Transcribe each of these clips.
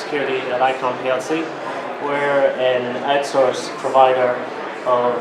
cybersecurity at ICON PLC. We're an outsourced provider of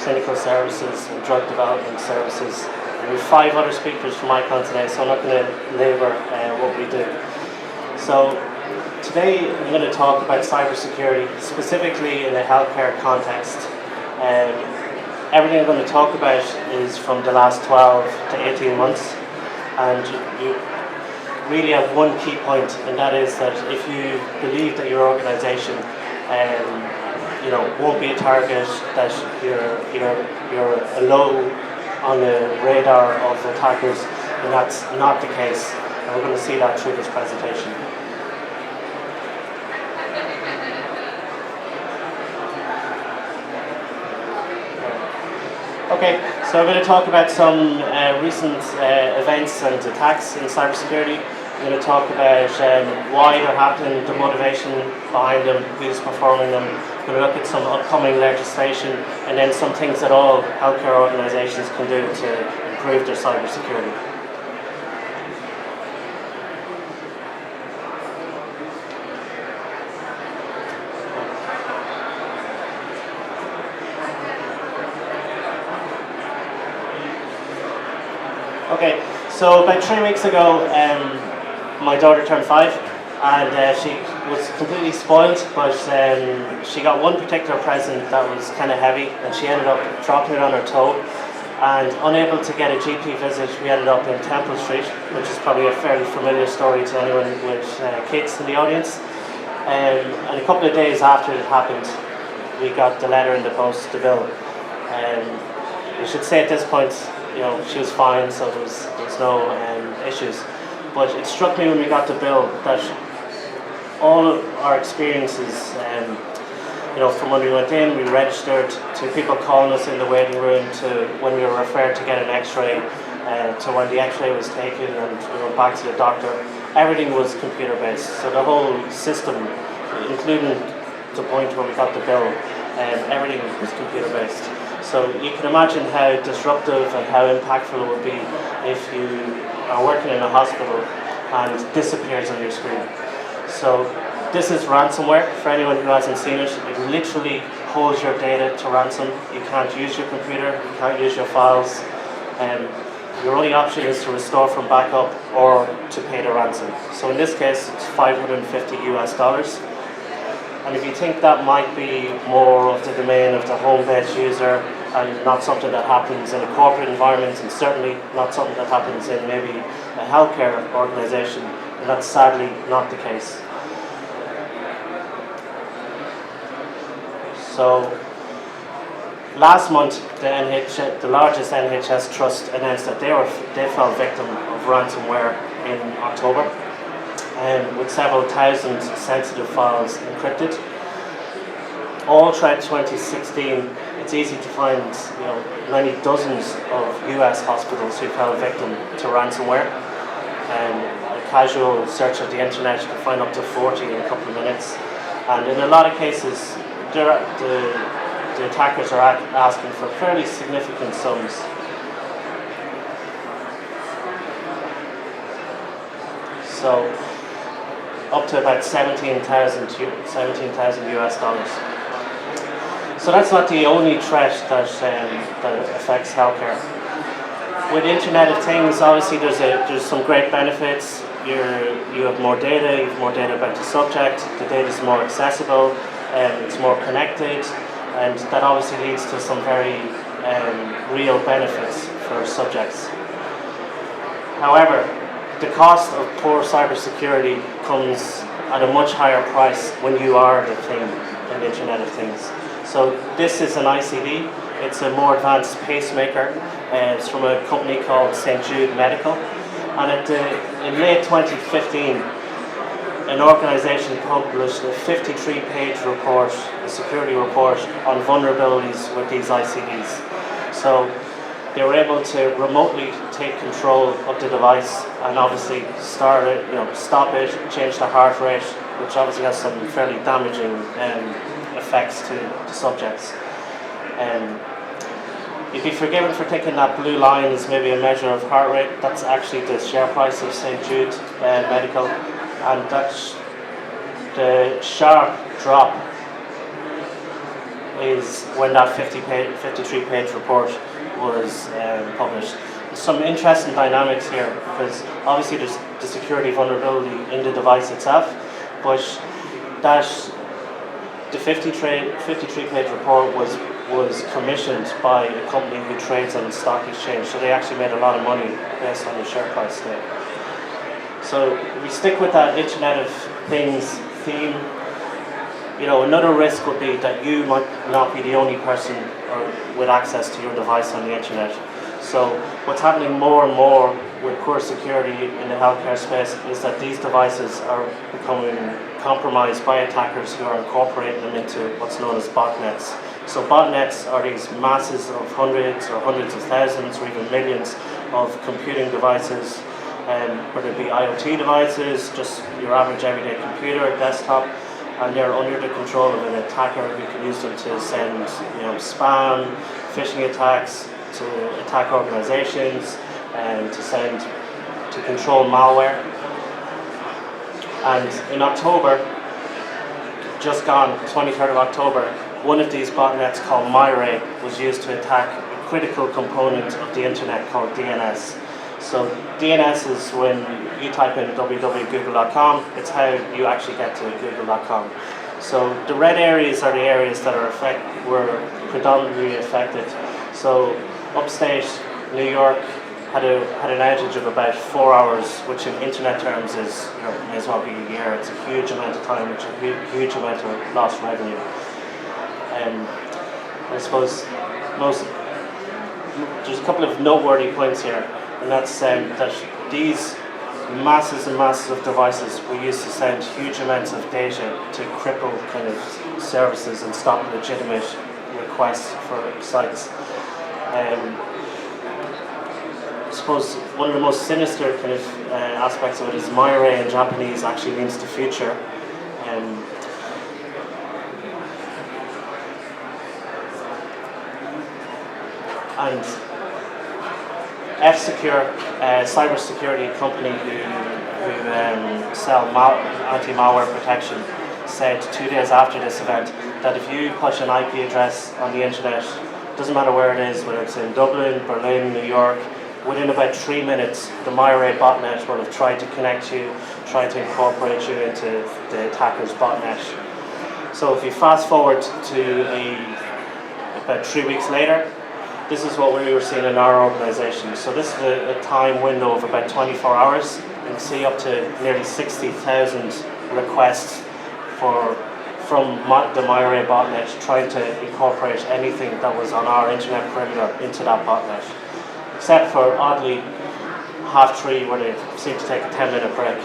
clinical services and drug development services. And we have 5 other speakers from ICON today, so I'm not going to labour what we do. So today I'm going to talk about cybersecurity, specifically in a healthcare context. Everything I'm going to talk about is from the last 12 to 18 months, and you really have one key point, and that is that if you believe that your organisation won't be a target, that you're low on the radar of attackers, and that's not the case, and we're going to see that through this presentation. Okay, so I'm going to talk about some recent events and attacks in cybersecurity. I'm going to talk about why they're happening, the motivation behind them, who's performing them. I'm going to look at some upcoming legislation, and then some things that all healthcare organisations can do to improve their cybersecurity. Okay, so about 3 weeks ago, my daughter turned 5, and she was completely spoiled, but she got one particular present that was kind of heavy, and she ended up dropping it on her toe, and unable to get a GP visit, we ended up in Temple Street, which is probably a fairly familiar story to anyone with kids in the audience. And a couple of days after it happened, we got the letter in the post, the bill. We should say at this point, she was fine, so there was no issues. But it struck me when we got the bill that all of our experiences, from when we went in, we registered, to people calling us in the waiting room, to when we were referred to get an X-ray, to when the X-ray was taken and we went back to the doctor, everything was computer-based. So the whole system, including the point where we got the bill, everything was computer-based. So you can imagine how disruptive and how impactful it would be if you are working in a hospital and it disappears on your screen. So this is ransomware. For anyone who hasn't seen it, it literally holds your data to ransom. You can't use your computer, you can't use your files. Your only option is to restore from backup or to pay the ransom. So in this case, it's $550 US. And if you think that might be more of the domain of the home-based user and not something that happens in a corporate environment, and certainly not something that happens in maybe a healthcare organisation, then that's sadly not the case. So last month, the largest NHS trust announced that they fell victim of ransomware in October, with several thousand sensitive files encrypted. All throughout 2016, it's easy to find many dozens of US hospitals who fell victim to ransomware. A casual search of the internet can find up to 40 in a couple of minutes. And in a lot of cases, the attackers are asking for fairly significant sums. So up to about 17,000 US. So that's not the only threat that affects healthcare. With Internet of Things, obviously there's some great benefits. You have more data, you have more data about the subject, the data is more accessible, it's more connected, and that obviously leads to some very real benefits for subjects. However, the cost of poor cybersecurity comes at a much higher price when you are the thing in the Internet of Things. So this is an ICD. It's a more advanced pacemaker. It's from a company called St. Jude Medical. And in late 2015, an organisation published a 53-page report, a security report on vulnerabilities with these ICDs. So they were able to remotely take control of the device and obviously start it, stop it, change the heart rate, which obviously has some fairly damaging effects to the subjects. You'd be forgiven for thinking that blue line is maybe a measure of heart rate. That's actually the share price of St. Jude Medical, and The sharp drop is when that 53-page report was published. There's some interesting dynamics here because obviously there's the security vulnerability in the device itself, but that the 53-page report was commissioned by a company who trades on the stock exchange, so they actually made a lot of money based on the share price there. So if we stick with that Internet of Things theme, another risk would be that you might not be the only person with access to your device on the internet. So what's happening more and more with poor security in the healthcare space is that these devices are becoming compromised by attackers who are incorporating them into what's known as botnets. So botnets are these masses of hundreds of thousands or even millions of computing devices, whether it be IoT devices, just your average everyday computer, desktop, and they're under the control of an attacker who can use them to send spam, phishing attacks, to attack organizations, and to control malware. And in October, just gone, 23rd of October, one of these botnets called MyRay was used to attack a critical component of the internet called DNS. So DNS is when you type in www.google.com, it's how you actually get to google.com. So the red areas are the areas that were predominantly affected. So upstate New York had an outage of about 4 hours, which in internet terms is may as well be a year. It's a huge amount of time, which is a huge amount of lost revenue. I suppose there's a couple of noteworthy points here, and that's that these masses and masses of devices were used to send huge amounts of data to cripple kind of services and stop legitimate requests for sites. I suppose one of the most sinister kind of aspects of it is MyRay in Japanese actually means the future. And F-Secure, a cybersecurity company who sell anti-malware protection, said 2 days after this event that if you push an IP address on the internet, doesn't matter where it is, whether it's in Dublin, Berlin, New York, within about 3 minutes, the MyRay botnet will have tried to connect you, tried to incorporate you into the attacker's botnet. So if you fast forward to about 3 weeks later, this is what we were seeing in our organisation. So this is a time window of about 24 hours. You can see up to nearly 60,000 requests from the MyRay botnet trying to incorporate anything that was on our internet perimeter into that botnet. Except for, oddly, 3:30 where they seem to take a 10-minute break.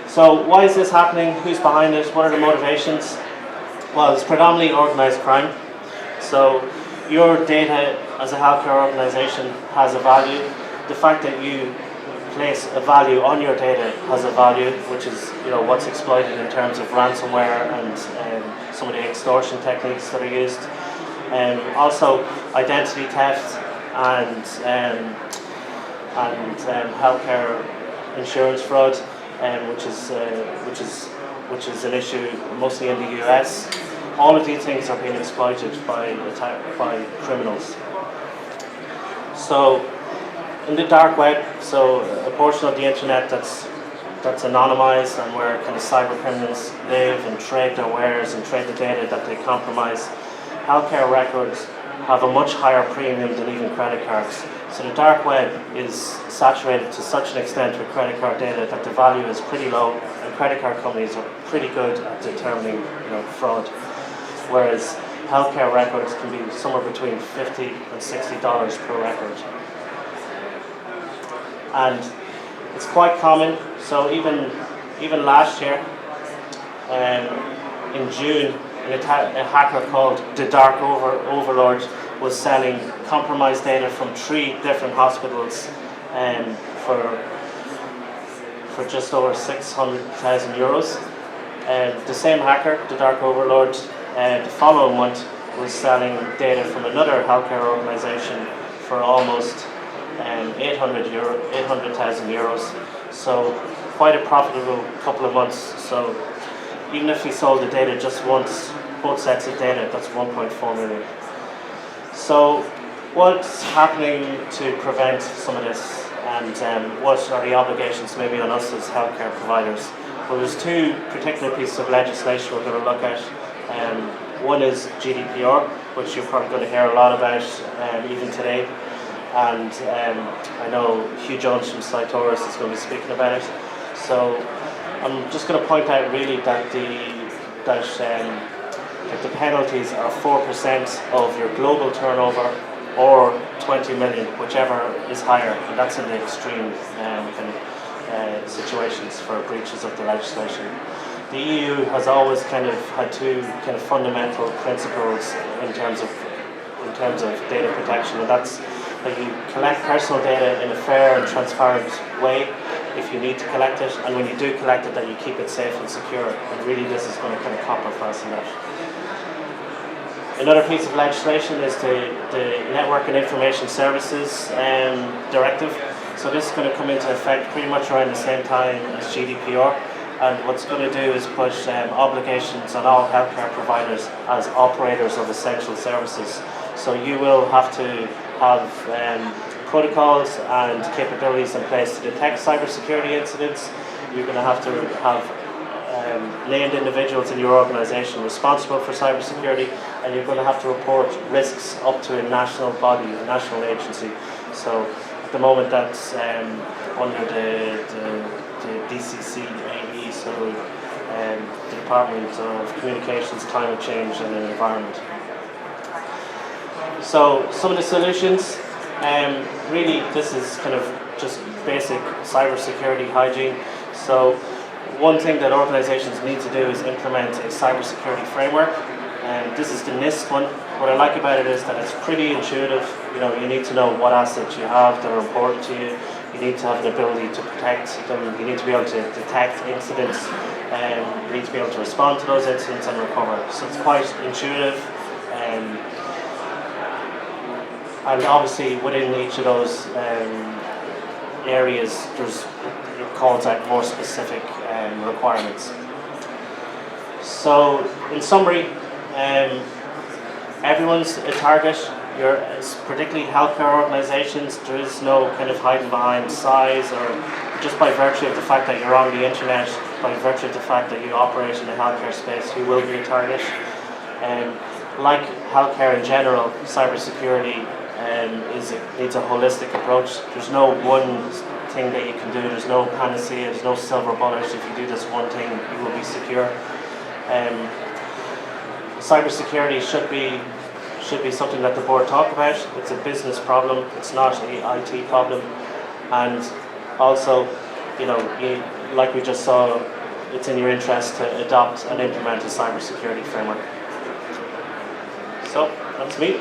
So why is this happening? Who's behind it? What are the motivations? Well, it's predominantly organised crime. So your data as a healthcare organisation has a value. The fact that you place a value on your data has a value, which is what's exploited in terms of ransomware and some of the extortion techniques that are used. Also, identity theft and healthcare insurance fraud, which is an issue mostly in the US. All of these things are being exploited by criminals. So, in the dark web, so a portion of the internet that's anonymized and where kind of cyber criminals live and trade their wares and trade the data that they compromise, healthcare records have a much higher premium than even credit cards. So the dark web is saturated to such an extent with credit card data that the value is pretty low, and credit card companies are pretty good at determining fraud. Whereas healthcare records can be somewhere between $50 and $60 per record. And it's quite common. So even last year, in June, a hacker called the Dark Overlord was selling compromised data from 3 different hospitals for just over 600,000 euros. The same hacker, the Dark Overlord, the following month was selling data from another healthcare organisation for almost 800,000 euros. So quite a profitable couple of months. So even if we sold the data just once, both sets of data, that's 1.4 million. So what's happening to prevent some of this, and what are the obligations maybe on us as healthcare providers? Well, there's two particular pieces of legislation we're going to look at. One is GDPR, which you're probably going to hear a lot about even today. And I know Hugh Jones from Cytoris is going to be speaking about it. So I'm just going to point out really that the penalties are 4% of your global turnover or 20 million, whichever is higher, and that's in the extreme situations for breaches of the legislation. The EU has always kind of had two kind of fundamental principles in terms of data protection, and that's that you collect personal data in a fair and transparent way if you need to collect it, and when you do collect it, that you keep it safe and secure. And really, this is going to kind of copper fast in that. Another piece of legislation is the Network and Information Services Directive. So this is going to come into effect pretty much around the same time as GDPR. And what's going to do is put obligations on all healthcare providers as operators of essential services. So you will have to have protocols and capabilities in place to detect cybersecurity incidents. You're going to have named individuals in your organisation responsible for cybersecurity, and you're going to have to report risks up to a national body, a national agency. So at the moment that's under the DCCAE, so the Department of Communications, Climate Change and the Environment. So some of the solutions, really this is kind of just basic cybersecurity hygiene. So one thing that organizations need to do is implement a cybersecurity framework, and this is the NIST one. What I like about it is that it's pretty intuitive. You know, you need to know what assets you have that are important to you. You need to have the ability to protect them. You need to be able to detect incidents, and you need to be able to respond to those incidents and recover. So it's quite intuitive. And obviously within each of those areas, it calls out more specific requirements. So in summary, everyone's a target. Particularly healthcare organizations, there is no kind of hiding behind size, or just by virtue of the fact that you're on the internet, by virtue of the fact that you operate in the healthcare space, you will be a target. Like healthcare in general, cybersecurity needs a holistic approach. There's no one thing that you can do. There's no panacea. There's no silver bullet. If you do this one thing, you will be secure. Cybersecurity should be something that the board talk about. It's a business problem. It's not an IT problem. And also, like we just saw, it's in your interest to adopt and implement a cybersecurity framework. So that's me.